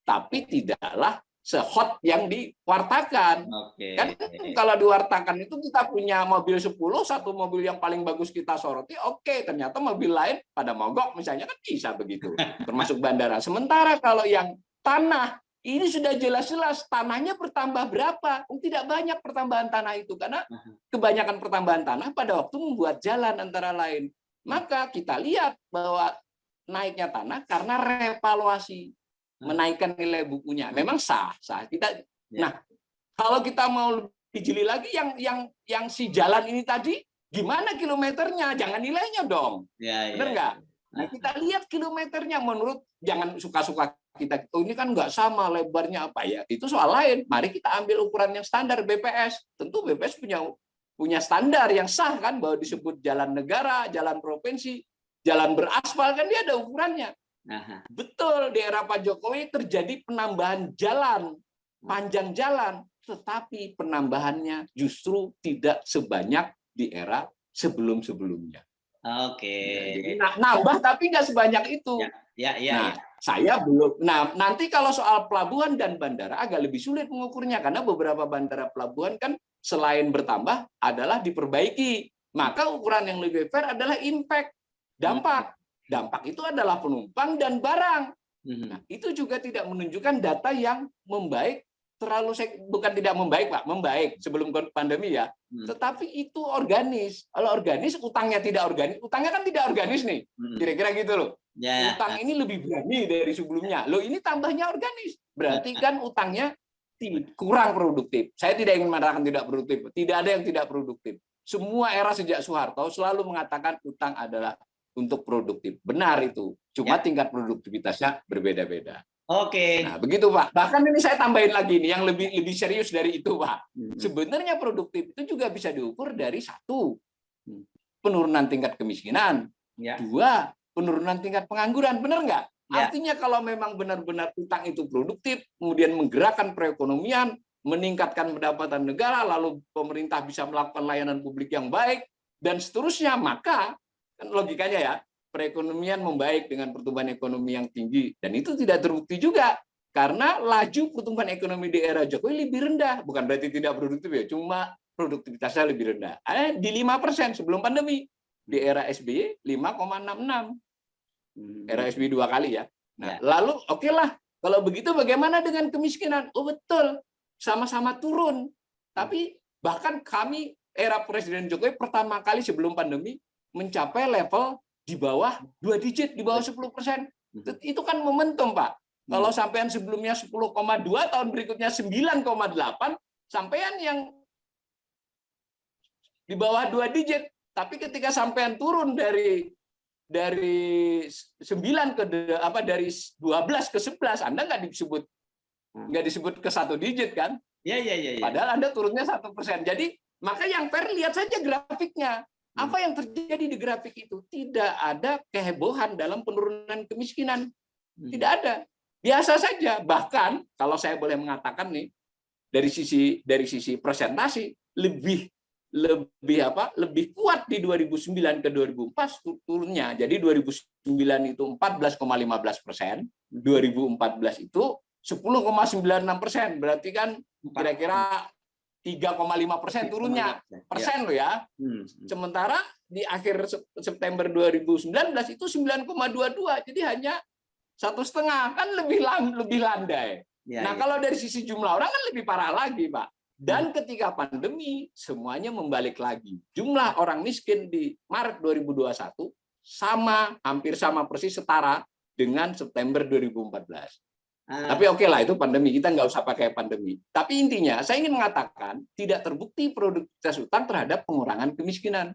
tapi tidaklah sehot yang diwartakan. Kan kalau diwartakan itu kita punya mobil 10, satu mobil yang paling bagus kita soroti, oke, ternyata mobil lain pada mogok misalnya, kan bisa begitu. Termasuk bandara. Sementara kalau yang tanah, ini sudah jelas-jelas tanahnya bertambah berapa? Tidak banyak pertambahan tanah itu, karena kebanyakan pertambahan tanah pada waktu membuat jalan antara lain. Maka kita lihat bahwa naiknya tanah karena revaluasi, menaikkan nilai bukunya. Memang sah. Kita, nah, kalau kita mau lebih jeli lagi, yang si jalan ini tadi, gimana kilometernya? Jangan nilainya dong. Benar nggak? Nah, kita lihat kilometernya. Menurut, jangan suka-suka kita, oh ini kan nggak sama lebarnya apa ya. Itu soal lain. Mari kita ambil ukuran yang standar BPS. Tentu BPS punya standar yang sah kan, bahwa disebut jalan negara, jalan provinsi, jalan beraspal, kan dia ada ukurannya. Betul, di era Pak Jokowi terjadi penambahan jalan, panjang jalan, tetapi penambahannya justru tidak sebanyak di era sebelum-sebelumnya. Jadi nambah tapi nggak sebanyak itu. Saya belum. Nah, nanti kalau soal pelabuhan dan bandara agak lebih sulit mengukurnya, karena beberapa bandara pelabuhan kan selain bertambah adalah diperbaiki. Maka ukuran yang lebih fair adalah impact, dampak. Dampak itu adalah penumpang dan barang. Nah, itu juga tidak menunjukkan data yang membaik, bukan tidak membaik, Pak, membaik sebelum pandemi ya. Tetapi itu organis. Kalau organis, utangnya tidak organis. Utangnya kan tidak organis nih. Kira-kira gitu loh. Utang ini lebih berani dari sebelumnya. Loh, ini tambahnya organis. Berarti kan utangnya kurang produktif. Saya tidak ingin mengatakan tidak produktif. Tidak ada yang tidak produktif. Semua era sejak Soeharto selalu mengatakan utang adalah untuk produktif. Benar itu. Cuma tingkat produktivitasnya berbeda-beda. Nah, begitu, Pak. Bahkan ini saya tambahin lagi nih yang lebih serius dari itu, Pak. Sebenarnya produktif itu juga bisa diukur dari 1, penurunan tingkat kemiskinan. 2, penurunan tingkat pengangguran. Benar nggak? Artinya kalau memang benar-benar utang itu produktif, kemudian menggerakkan perekonomian, meningkatkan pendapatan negara, lalu pemerintah bisa melakukan layanan publik yang baik, dan seterusnya, maka logikanya ya, perekonomian membaik dengan pertumbuhan ekonomi yang tinggi, dan itu tidak terbukti juga karena laju pertumbuhan ekonomi di era Jokowi lebih rendah. Bukan berarti tidak produktif ya, cuma produktivitasnya lebih rendah. Di 5% sebelum pandemi. Di era SBY 5,66. Era SBY 2 kali ya. Nah, lalu oke lah, kalau begitu bagaimana dengan kemiskinan? Oh betul, sama-sama turun. Tapi bahkan kami era Presiden Jokowi pertama kali sebelum pandemi mencapai level di bawah 2 digit, di bawah 10%. Itu kan momentum, Pak. Kalau sampean sebelumnya 10,2, tahun berikutnya 9,8, sampean yang di bawah 2 digit. Tapi ketika sampean turun dari 9 ke dari 12 ke 11, Anda nggak disebut ke 1 digit kan? Iya. Padahal Anda turunnya 1%. Jadi maka yang fair, lihat saja grafiknya. Apa yang terjadi di grafik itu? Tidak ada kehebohan dalam penurunan kemiskinan. Tidak ada. Biasa saja. Bahkan kalau saya boleh mengatakan nih, dari sisi presentasi lebih kuat di 2009 ke 2004 turunnya. Jadi 2009 itu 14,15%, 2014 itu 10,96%. Berarti kan kira-kira 3,5% turunnya persen loh ya. Sementara di akhir September 2019 itu 9,22. Jadi hanya 1,5 kan lebih landai. Nah, kalau dari sisi jumlah orang kan lebih parah lagi, Pak. Dan ketika pandemi, semuanya membalik lagi. Jumlah orang miskin di Maret 2021 hampir sama persis setara dengan September 2014. Tapi oke lah, itu pandemi, kita nggak usah pakai pandemi. Tapi intinya, saya ingin mengatakan tidak terbukti produktivitas utang terhadap pengurangan kemiskinan.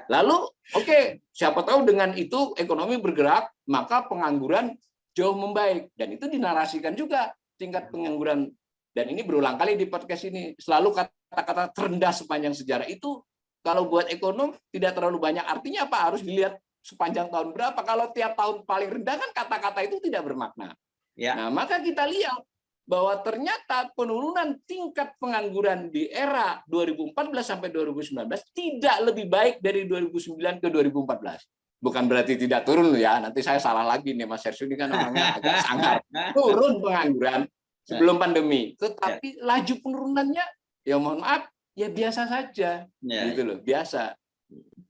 Lalu oke, siapa tahu dengan itu ekonomi bergerak, maka pengangguran jauh membaik. Dan itu dinarasikan juga tingkat pengangguran. Dan ini berulang kali di podcast ini, selalu kata-kata terendah sepanjang sejarah itu, kalau buat ekonom tidak terlalu banyak artinya apa? Harus dilihat sepanjang tahun berapa. Kalau tiap tahun paling rendah kan kata-kata itu tidak bermakna. Nah, maka kita lihat bahwa ternyata penurunan tingkat pengangguran di era 2014 sampai 2019 tidak lebih baik dari 2009 ke 2014. Bukan berarti tidak turun ya, nanti saya salah lagi nih, Mas Hersu ini kan orangnya agak sangar. Turun pengangguran sebelum pandemi, tetapi laju penurunannya ya mohon maaf ya biasa saja, gitu loh, biasa.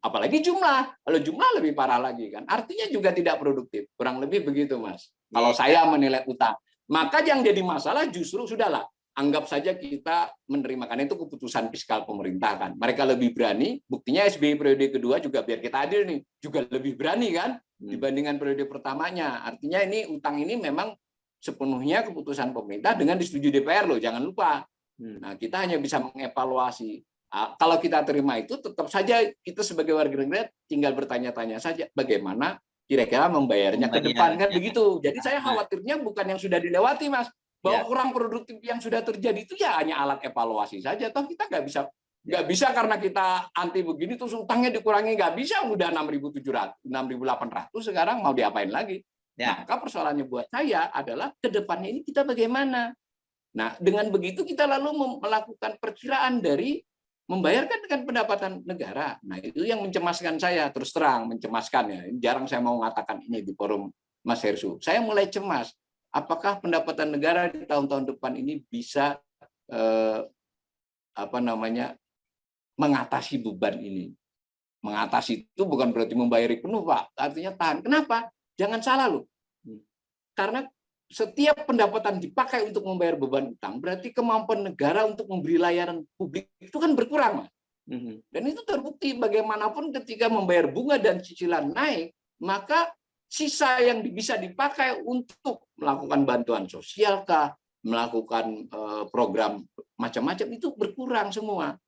Apalagi jumlah, kalau jumlah lebih parah lagi kan, artinya juga tidak produktif, kurang lebih begitu, Mas. Kalau saya menilai utang, maka yang jadi masalah justru sudahlah, anggap saja kita menerima, karena itu keputusan fiskal pemerintah kan. Mereka lebih berani, buktinya SBY periode kedua juga biar kita adil nih, juga lebih berani kan dibandingkan periode pertamanya. Artinya ini utang ini memang sepenuhnya keputusan pemerintah dengan disetujui DPR loh, jangan lupa. Nah, kita hanya bisa mengevaluasi. Kalau kita terima itu, tetap saja kita sebagai warga negara tinggal bertanya-tanya saja bagaimana kira-kira membayarnya ke depan kan begitu. Jadi saya khawatirnya bukan yang sudah dilewati, Mas, bahwa kurang produktif yang sudah terjadi itu ya hanya alat evaluasi saja. Toh kita nggak bisa karena kita anti begini terus utangnya dikurangi, nggak bisa, udah 6.700, 6.800 sekarang mau diapain lagi? Maka persoalannya buat saya adalah ke depannya ini kita bagaimana? Nah, dengan begitu kita lalu melakukan perkiraan dari membayarkan dengan pendapatan negara. Nah, itu yang mencemaskan saya, terus terang mencemaskan ya. Jarang saya mau mengatakan ini di forum Mas Hersu. Saya mulai cemas. Apakah pendapatan negara di tahun-tahun depan ini bisa mengatasi beban ini? Mengatasi itu bukan berarti membayari penuh, Pak. Artinya tahan. Kenapa? Jangan salah loh. Karena setiap pendapatan dipakai untuk membayar beban utang, berarti kemampuan negara untuk memberi layanan publik itu kan berkurang, Mas. Dan itu terbukti bagaimanapun ketika membayar bunga dan cicilan naik, maka sisa yang bisa dipakai untuk melakukan bantuan sosial kah, melakukan program macam-macam itu berkurang semua.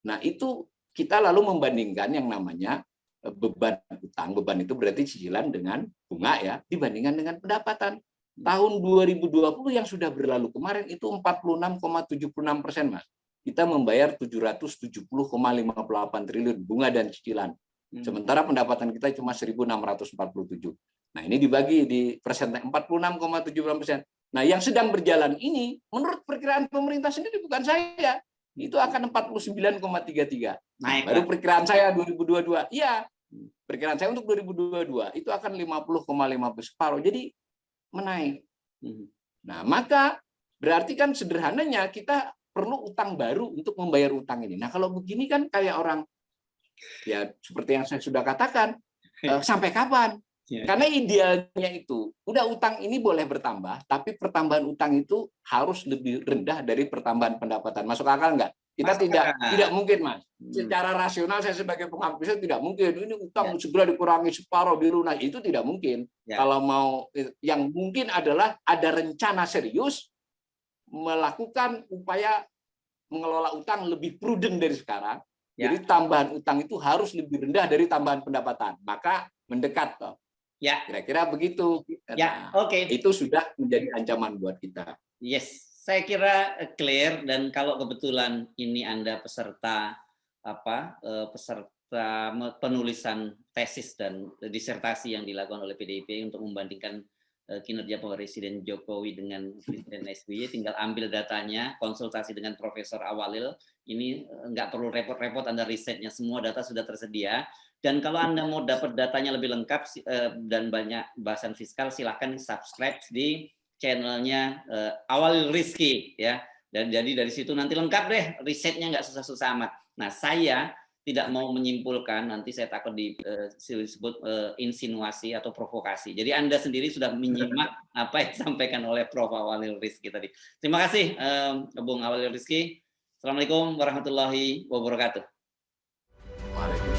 Nah, itu kita lalu membandingkan yang namanya beban utang. Beban itu berarti cicilan dengan bunga ya, dibandingkan dengan pendapatan. Tahun 2020 yang sudah berlalu kemarin itu 46,76%, Mas. Kita membayar 770,58 triliun bunga dan cicilan. Sementara pendapatan kita cuma 1.647. Nah, ini dibagi di persen 46,76%. Nah, yang sedang berjalan ini menurut perkiraan pemerintah sendiri, bukan saya, itu akan 49,33. Naik, baru perkiraan saya 2022. Iya. Perkiraan saya untuk 2022 itu akan 50,15 separuh. Jadi menaik. Nah, maka berarti kan sederhananya kita perlu utang baru untuk membayar utang ini. Nah, kalau begini kan kayak orang, ya seperti yang saya sudah katakan, sampai kapan? Karena idealnya itu, udah utang ini boleh bertambah, tapi pertambahan utang itu harus lebih rendah dari pertambahan pendapatan. Masuk akal nggak? Kita tidak mungkin, Mas. Secara rasional saya sebagai pengamat bisnis tidak mungkin. Ini utang segera dikurangi separuh dilunasi, itu tidak mungkin. Kalau mau, yang mungkin adalah ada rencana serius melakukan upaya mengelola utang lebih prudent dari sekarang. Jadi tambahan utang itu harus lebih rendah dari tambahan pendapatan. Maka mendekat toh. Kira-kira begitu. Ya, oke. Itu sudah menjadi ancaman buat kita. Yes. Saya kira clear, dan kalau kebetulan ini Anda peserta penulisan tesis dan disertasi yang dilakukan oleh PDIP untuk membandingkan kinerja Presiden Jokowi dengan Presiden SBY, tinggal ambil datanya, konsultasi dengan Profesor Awalil. Ini nggak perlu repot-repot, Anda risetnya, semua data sudah tersedia. Dan kalau Anda mau dapat datanya lebih lengkap dan banyak bahasan fiskal, silahkan subscribe di channelnya Awalil Rizky ya, dan jadi dari situ nanti lengkap deh risetnya, nggak susah-susah amat. Nah, saya tidak mau menyimpulkan, nanti saya takut disebut insinuasi atau provokasi. Jadi Anda sendiri sudah menyimak apa yang disampaikan oleh Prof. Awalil Rizky tadi. Terima kasih Bung Awalil Rizky. Assalamualaikum warahmatullahi wabarakatuh. Waalaikumsalam.